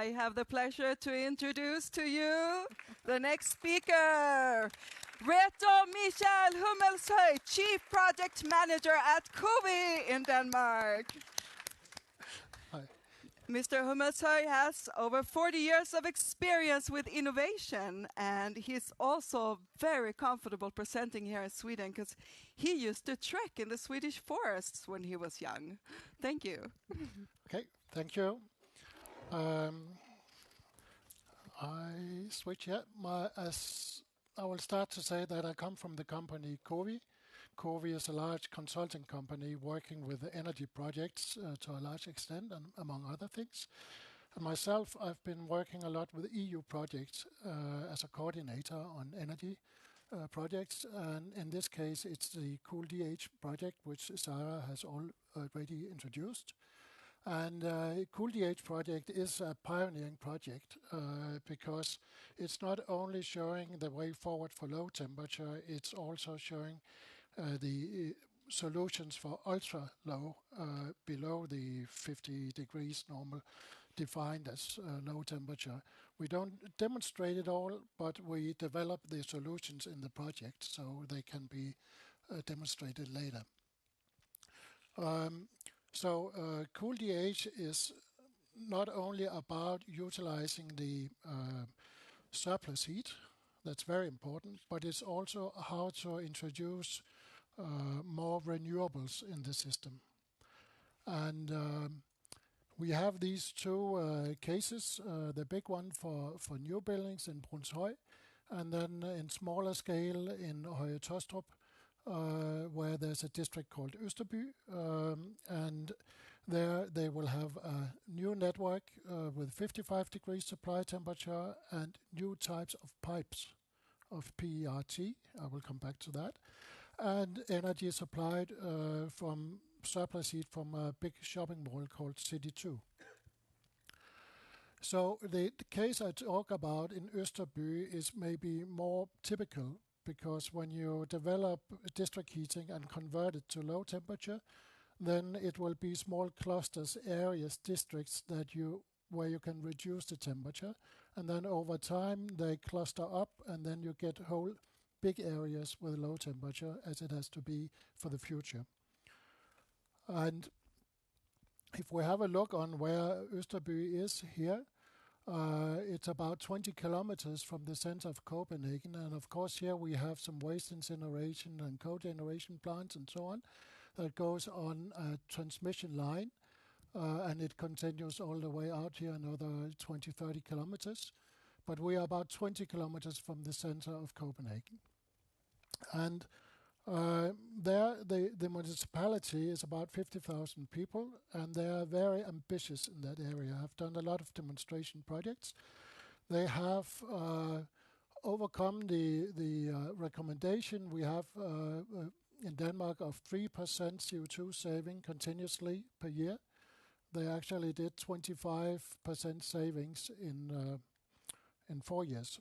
I have the pleasure to introduce to you the next speaker, Reto Michael Hummelshøj, Chief Project Manager at COWI in Denmark. Hi. Mr. Hummelshøj has over 40 years of experience with innovation, and he's also very comfortable presenting here in Sweden because he used to trek in the Swedish forests when he was young. Thank you. Okay, thank you. I switch here. I will start to say that I come from the company COWI. COWI is a large consulting company working with energy projects to a large extent, and among other things. And myself, I've been working a lot with EU projects as a coordinator on energy projects. And in this case, it's the COWI project, which Sarah has already introduced. And COWI project is a pioneering project because it's not only showing the way forward for low temperature, it's also showing the solutions for ultra low, below the 50 degrees normal, defined as low temperature. We don't demonstrate it all, but we develop the solutions in the project so they can be demonstrated later. So COWI is not only about utilizing the surplus heat, that's very important, but it's also how to introduce more renewables in the system. And we have these two cases, the big one for new buildings in Hummelshøj, and then in smaller scale in Høje Taastrup, where there's a district called Østerby, and there they will have a new network with 55 degrees supply temperature and new types of pipes of PERT. I will come back to that. And energy supplied from surplus heat from a big shopping mall called City 2. So the case I talk about in Østerby is maybe more typical, because when you develop district heating and convert it to low temperature, then it will be small clusters, areas, districts where you can reduce the temperature, and then over time they cluster up, and then you get whole big areas with low temperature, as it has to be for the future. And if we have a look on where Østerby is here, it's about 20 kilometers from the center of Copenhagen. And of course, here we have some waste incineration and cogeneration plants and so on that goes on a transmission line. And it continues all the way out here, another 20, 30 kilometers. But we are about 20 kilometers from the center of Copenhagen. And there, the municipality is about 50,000 people, and they are very ambitious in that area. Have done a lot of demonstration projects. They have overcome the recommendation we have in Denmark of 3% CO2 saving continuously per year. They actually did 25% savings in 4 years.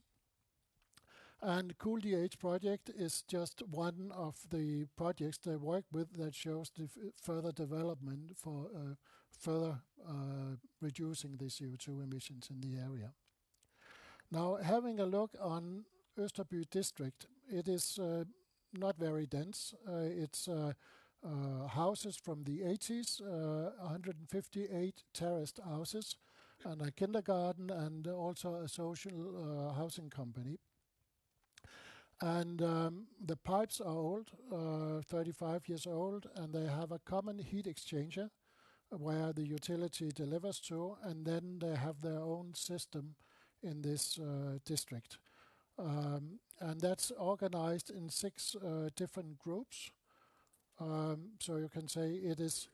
And COWI project is just one of the projects they work with that shows the further development for further reducing the CO2 emissions in the area. Now, having a look on Østerby district, it is not very dense. It's houses from the 80s, 158 terraced houses, and a kindergarten, and also a social housing company. And the pipes are old, 35 years old, and they have a common heat exchanger where the utility delivers to, and then they have their own system in this district. And that's organized in 6 different groups. So you can say it is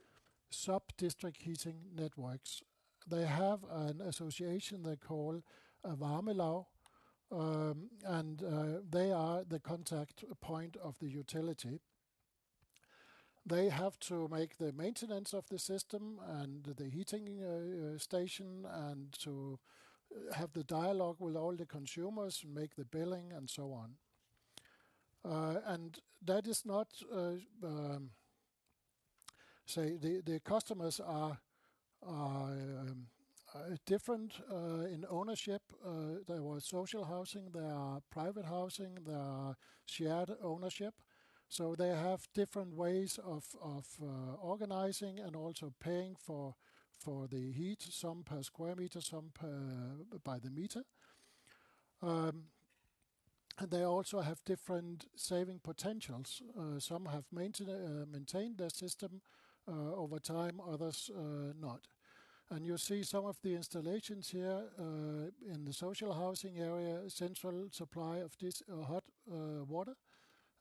sub-district heating networks. They have an association they call a varmelag, and they are the contact point of the utility. They have to make the maintenance of the system and the heating station, and to have the dialogue with all the consumers, make the billing, and so on. And that is not, say, the customers are different in ownership. There was social housing, there are private housing, there are shared ownership. So they have different ways of organizing and also paying for the heat, some per square meter, some by the meter. And they also have different saving potentials. Some have maintained their system over time, others not. And you see some of the installations here in the social housing area, central supply of this hot water.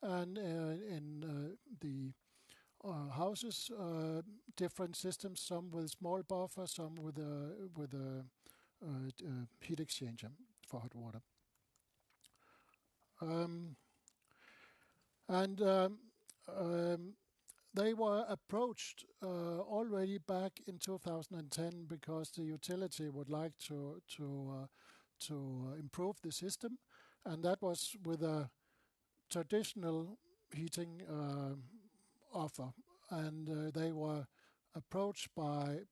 And in the houses, different systems, some with small buffer, some with a heat exchanger for hot water. They were approached already back in 2010 because the utility would like to improve the system, and that was with a traditional heating offer. And they were approached by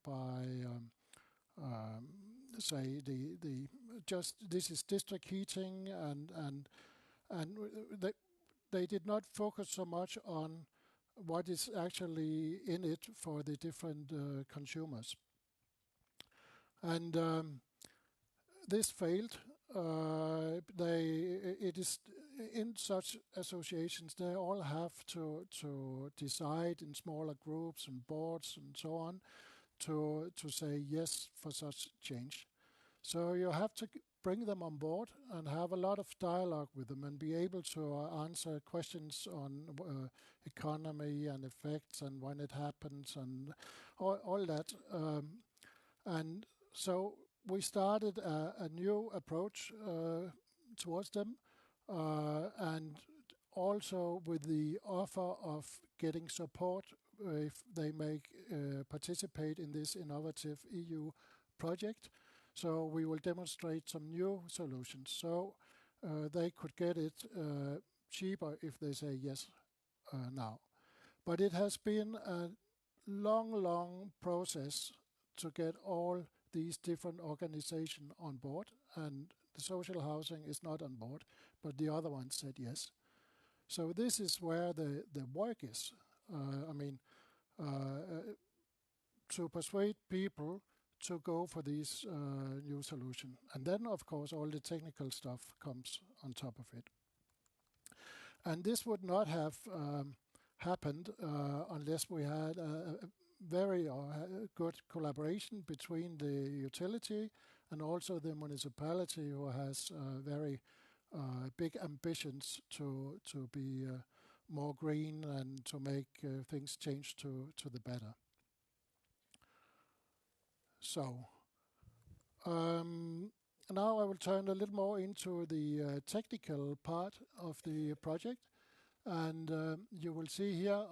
say this is district heating, and they did not focus so much on what is actually in it for the different consumers. And this failed. It is in such associations, they all have to decide in smaller groups and boards and so on to say yes for such change. So you have to bring them on board and have a lot of dialogue with them and be able to answer questions on economy and effects and when it happens and all that. And so we started a new approach towards them, and also with the offer of getting support if they may participate in this innovative EU project. So we will demonstrate some new solutions. So they could get it cheaper if they say yes now. But it has been a long process to get all these different organizations on board, and the social housing is not on board, but the other ones said yes. So this is where the work is. To persuade people to go for these new solution. And then, of course, all the technical stuff comes on top of it. And this would not have happened unless we had a very good collaboration between the utility and also the municipality, who has very big ambitions to be more green and to make things change to the better. So now I will turn a little more into the technical part of the project, and you will see here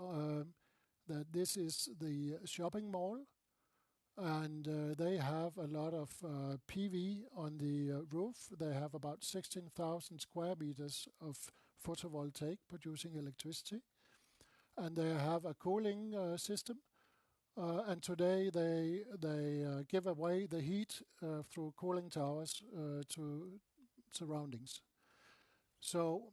that this is the shopping mall, and they have a lot of PV on the roof. They have about 16,000 square meters of photovoltaic producing electricity, and they have a cooling system. And today they give away the heat through cooling towers to surroundings. So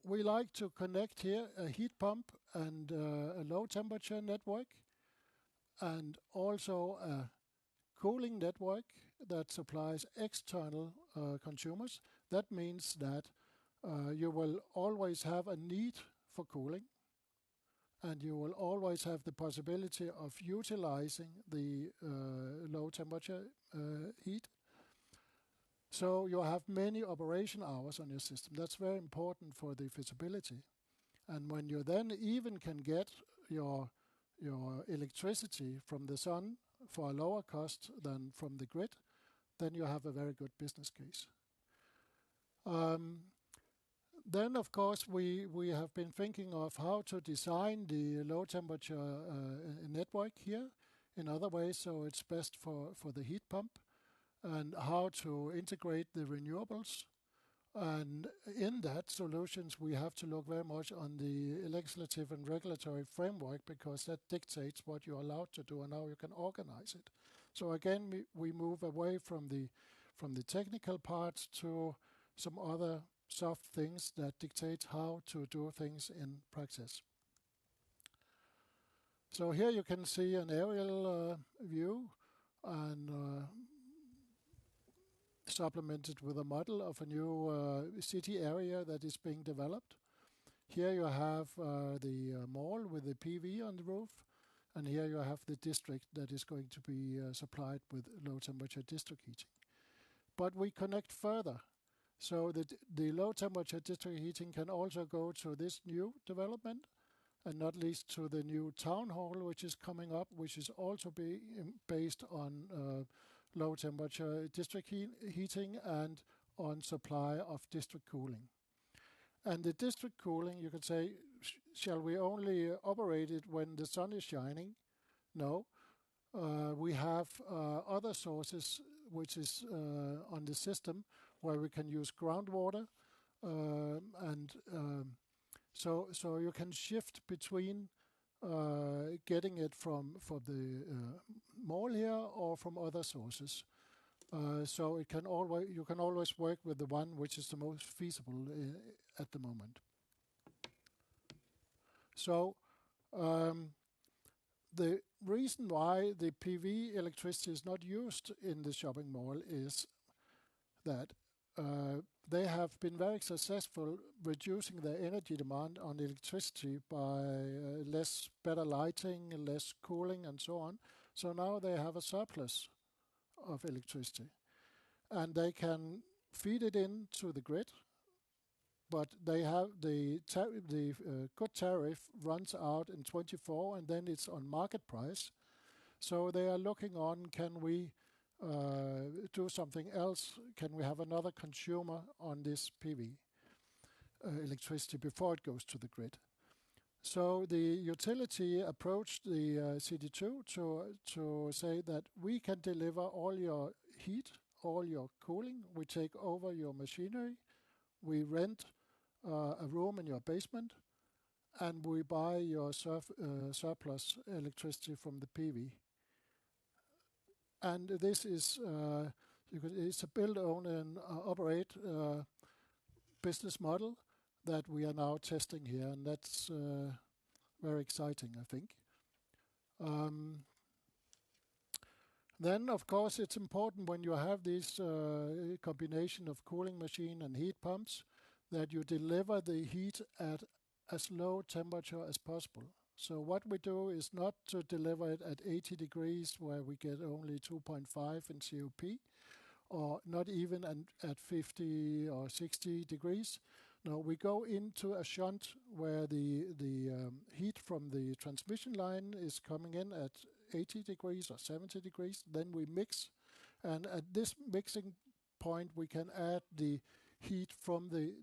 we like to connect here a heat pump and a low temperature network, and also a cooling network that supplies external consumers. That means that you will always have a need for cooling, and you will always have the possibility of utilizing the low temperature heat. So you have many operation hours on your system. That's very important for the feasibility. And when you then even can get your electricity from the sun for a lower cost than from the grid, then you have a very good business case. Then, of course, we have been thinking of how to design the low temperature network here in other ways, so it's best for the heat pump, and how to integrate the renewables. And in that solutions, we have to look very much on the legislative and regulatory framework, because that dictates what you're allowed to do and how you can organize it. So again, we move away from the technical parts to some other soft things that dictate how to do things in practice. So here you can see an aerial view and supplemented with a model of a new city area that is being developed. Here you have the mall with the PV on the roof, and here you have the district that is going to be supplied with low temperature district heating. But we connect further, so that the low temperature district heating can also go to this new development, and not least to the new town hall which is coming up, which is also based on low temperature district heating and on supply of district cooling. And the district cooling, you could say, shall we only operate it when the sun is shining? No. We have other sources which is on the system where we can use groundwater, so you can shift between getting it from the mall here or from other sources. So it can you can always work with the one which is the most feasible at the moment. So the reason why the PV electricity is not used in the shopping mall is that they have been very successful reducing their energy demand on electricity by better lighting, less cooling, and so on. So now they have a surplus of electricity, and they can feed it into the grid. But they have the good tariff runs out in 24, and then it's on market price. So they are looking on, can we do something else? Can we have another consumer on this PV electricity before it goes to the grid? So the utility approached the CD2 to say that we can deliver all your heat, all your cooling. We take over your machinery. We rent a room in your basement, and we buy your surplus electricity from the PV. And this is it's a build, own, and operate business model that we are now testing here, and that's very exciting, I think. Then, of course, it's important when you have this combination of cooling machine and heat pumps that you deliver the heat at as low temperature as possible. So what we do is not to deliver it at 80 degrees where we get only 2.5 in COP, or not even at 50 or 60 degrees. No, we go into a shunt where the heat from the transmission line is coming in at 80 degrees or 70 degrees. Then we mix, and at this mixing point we can add the heat from the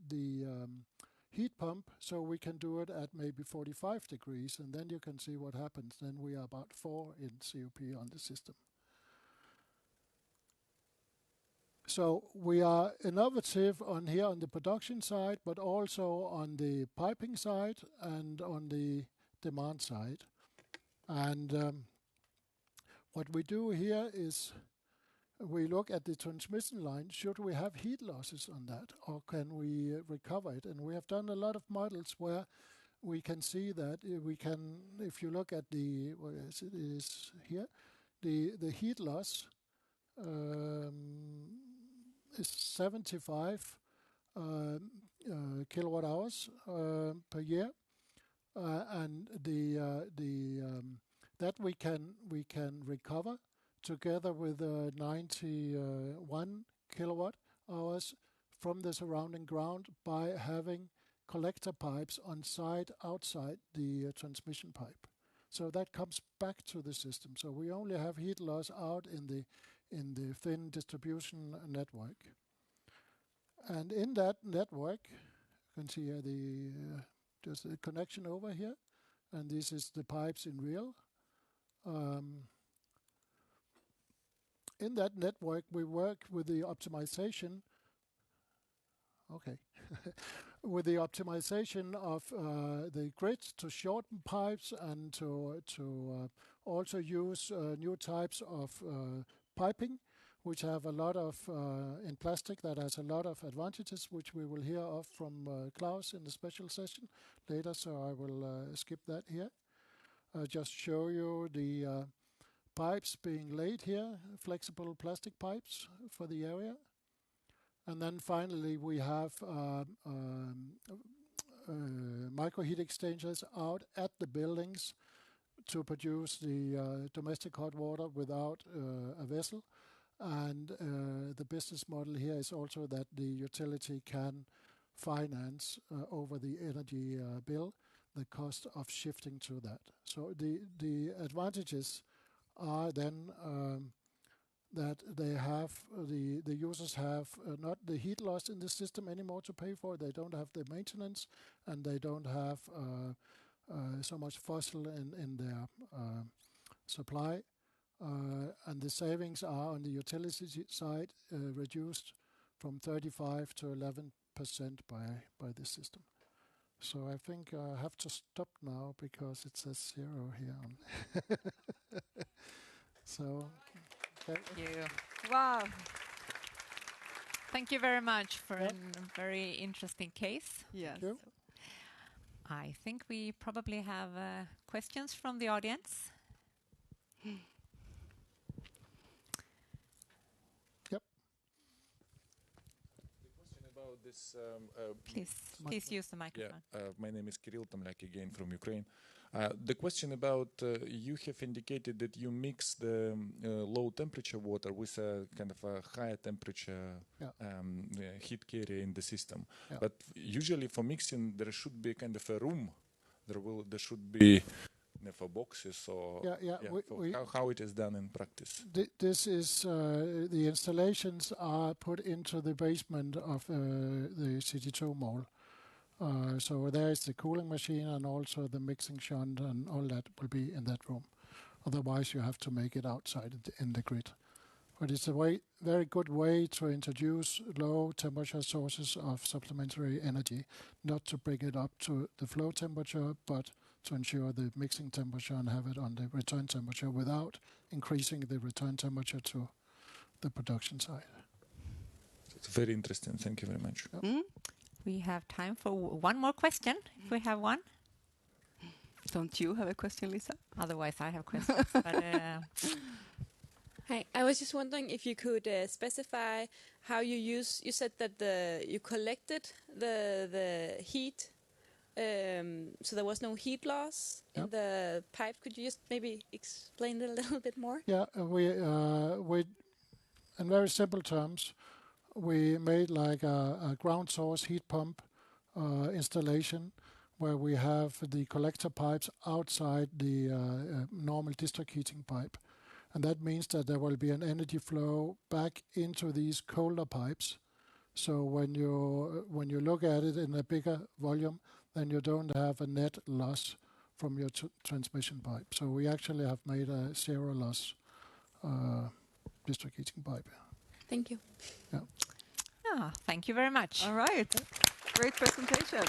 heat pump, so we can do it at maybe 45 degrees, and then you can see what happens. Then we are about 4 in COP on the system. So we are innovative on here on the production side, but also on the piping side and on the demand side. And what we do here is we look at the transmission line. Should we have heat losses on that, or can we recover it? And we have done a lot of models where we can see that we can, if you look at the, where it is here, the heat loss is 75 kilowatt hours per year, and that we can recover together with 91 kilowatt hours from the surrounding ground by having collector pipes on site outside the transmission pipe. So that comes back to the system. So we only have heat loss out in the thin distribution network. And in that network, you can see here just the connection over here, and this is the pipes in real. In that network, we work with the optimization. Okay. with the optimization of the grid to shorten pipes and to also use new types of piping, which have a lot of, in plastic, that has a lot of advantages, which we will hear of from Klaus in the special session later, so I will skip that here. Just show you the pipes being laid here, flexible plastic pipes for the area. And then finally we have micro heat exchangers out at the buildings to produce the domestic hot water without a vessel. And the business model here is also that the utility can finance over the energy bill the cost of shifting to that. So the advantages are then that they have the users have not the heat loss in the system anymore to pay for. They don't have the maintenance, and they don't have so much fossil in their supply. And the savings are on the utility side reduced from 35 to 11% by this system. So I think I have to stop now because it says 0 here. So, okay. Thank you. Wow. Thank you very much for a very interesting case. Yes. Thank you. I think we probably have questions from the audience. About this, please use the microphone. my name is Kirill Tomlyak, again from Ukraine. The question about you have indicated that you mix the low temperature water with a kind of a higher temperature heat carrier in the system. But usually for mixing there should be kind of a room. There should be for boxes or how it is done in practice. This is the installations are put into the basement of the CT2 mall. So there is the cooling machine and also the mixing shunt and all that will be in that room. Otherwise you have to make it outside in the grid. But it's a very good way to introduce low temperature sources of supplementary energy, not to bring it up to the flow temperature, but to ensure the mixing temperature and have it on the return temperature without increasing the return temperature to the production side. It's very interesting. Thank you very much. We have time for one more question, if we have one. Don't you have a question, Lisa? Otherwise, I have questions. But, Hi, I was just wondering if you could specify how you said that you collected the heat, so there was no heat loss in the pipe. Could you just maybe explain it a little bit more? Yeah, we in very simple terms, we made like a ground source heat pump installation where we have the collector pipes outside the normal district heating pipe. And that means that there will be an energy flow back into these colder pipes. So when you look at it in a bigger volume, then you don't have a net loss from your transmission pipe. So we actually have made a 0 loss district heating pipe. Thank you. Yeah. thank you very much. All right. Great presentation.